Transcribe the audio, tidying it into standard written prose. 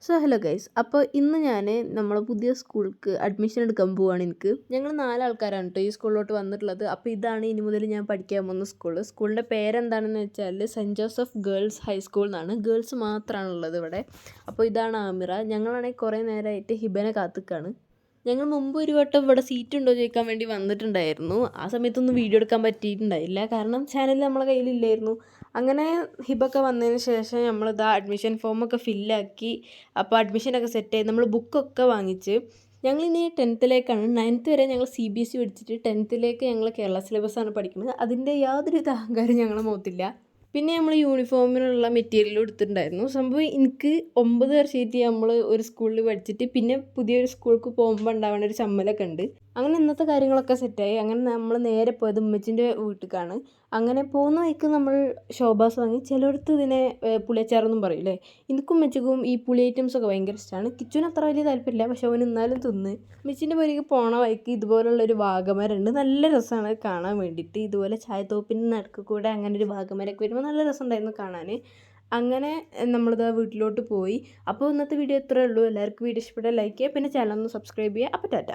So hello guys, അപ്പോൾ ഇന്ന് ഞാൻ നമ്മളെ പുതിയ സ്കൂൾക്ക് അഡ്മിഷൻ എടുക്കാൻ പോവുകയാണ്. ഞങ്ങൾ 4 ആൾക്കാരാണ് കേട്ടോ ഈ സ്കൂളിലോട്ട് വന്നിട്ടുള്ളത്. അപ്പോൾ ഇതാണ് ഇനി മുതൽ ഞാൻ പഠിക്കാൻ പോകുന്ന സ്കൂളിൻ്റെ പേരെന്താണെന്ന് വെച്ചാൽ സെൻറ്റ് ജോസഫ് ഗേൾസ് ഹൈസ്കൂൾ എന്നാണ്. ഗേൾസ് മാത്രമാണുള്ളത് ഇവിടെ. അപ്പോൾ ഇതാണ് ആമിറ. ഞങ്ങളാണെങ്കിൽ കുറേ നേരമായിട്ട് ഹിബനെ കാത്തുക്കാണ്. ഞങ്ങൾ മുമ്പ് ഒരു വട്ടം ഇവിടെ സീറ്റ് ഉണ്ടോ ചോദിക്കാൻ വേണ്ടി വന്നിട്ടുണ്ടായിരുന്നു. ആ സമയത്തൊന്നും വീഡിയോ എടുക്കാൻ പറ്റിയിട്ടുണ്ടായില്ല, കാരണം ചാനൽ നമ്മളെ കയ്യിലില്ലായിരുന്നു. അങ്ങനെ ഹിബൊക്കെ വന്നതിന് ശേഷം നമ്മളിതാ അഡ്മിഷൻ ഫോമൊക്കെ ഫില്ലാക്കി. അപ്പോൾ അഡ്മിഷനൊക്കെ സെറ്റായി, നമ്മൾ ബുക്കൊക്കെ വാങ്ങിച്ച് ഞങ്ങളിനി 10th-ലേക്കാണ്. 9th വരെ ഞങ്ങൾ CBSE പഠിച്ചിട്ട് 10th-ലേക്ക് ഞങ്ങൾ കേരള സിലബസാണ് പഠിക്കുന്നത്. അതിൻ്റെ യാതൊരു അഹങ്കാരം ഞങ്ങളുടെ മുഖത്തില്ല. പിന്നെ നമ്മൾ യൂണിഫോമിനുള്ള മെറ്റീരിയലും എടുത്തിട്ടുണ്ടായിരുന്നു. സംഭവം എനിക്ക് 9 വർഷമായിട്ട് നമ്മൾ ഒരു സ്കൂളിൽ പഠിച്ചിട്ട് പിന്നെ പുതിയൊരു സ്കൂൾക്ക് പോകുമ്പോൾ ഉണ്ടാവുന്ന ഒരു ചമ്മലൊക്കെ ഉണ്ട്. അങ്ങനെ ഇന്നത്തെ കാര്യങ്ങളൊക്കെ സെറ്റായി. അങ്ങനെ നമ്മൾ നേരെ പോയത് ഉമ്മച്ചിൻ്റെ വീട്ടിലേക്കാണ്. അങ്ങനെ പോകുന്ന വഴിക്ക് നമ്മൾ ശോഭാസ് വാങ്ങി. ചിലയിടത്ത് ഇതിനെ പുളിയച്ചാറൊന്നും പറയില്ലേ. എനിക്കും ഉമ്മച്ചിക്കും ഈ പുളി ഐറ്റംസൊക്കെ ഭയങ്കര ഇഷ്ടമാണ്. കിച്ചുവിന് അത്ര വലിയ താല്പര്യമില്ല, പക്ഷെ അവൻ എന്നാലും തിന്ന്. ഉമ്മച്ചിൻ്റെ പേരേക്ക് പോണ വഴിക്ക് ഇതുപോലുള്ളൊരു വാഗമരമുണ്ട്. നല്ല രസമാണ് കാണാൻ വേണ്ടിയിട്ട്. ഇതുപോലെ ചായത്തോപ്പിൻ്റെ നടുക്ക് കൂടെ അങ്ങനെ ഒരു വാഗമരമൊക്കെ വരുമ്പോൾ നല്ല രസമുണ്ടായിരുന്നു കാണാൻ. അങ്ങനെ നമ്മളിതാ വീട്ടിലോട്ട് പോയി. അപ്പോൾ ഇന്നത്തെ വീഡിയോ ഇത്രയേ ഉള്ളൂ. എല്ലാവർക്കും വീഡിയോ ഇഷ്ടപ്പെട്ടാൽ ലൈക്ക് ചെയ്യുക, പിന്നെ ചാനൽ ഒന്ന് സബ്സ്ക്രൈബ് ചെയ്യുക. അപ്പോൾ ടാറ്റ.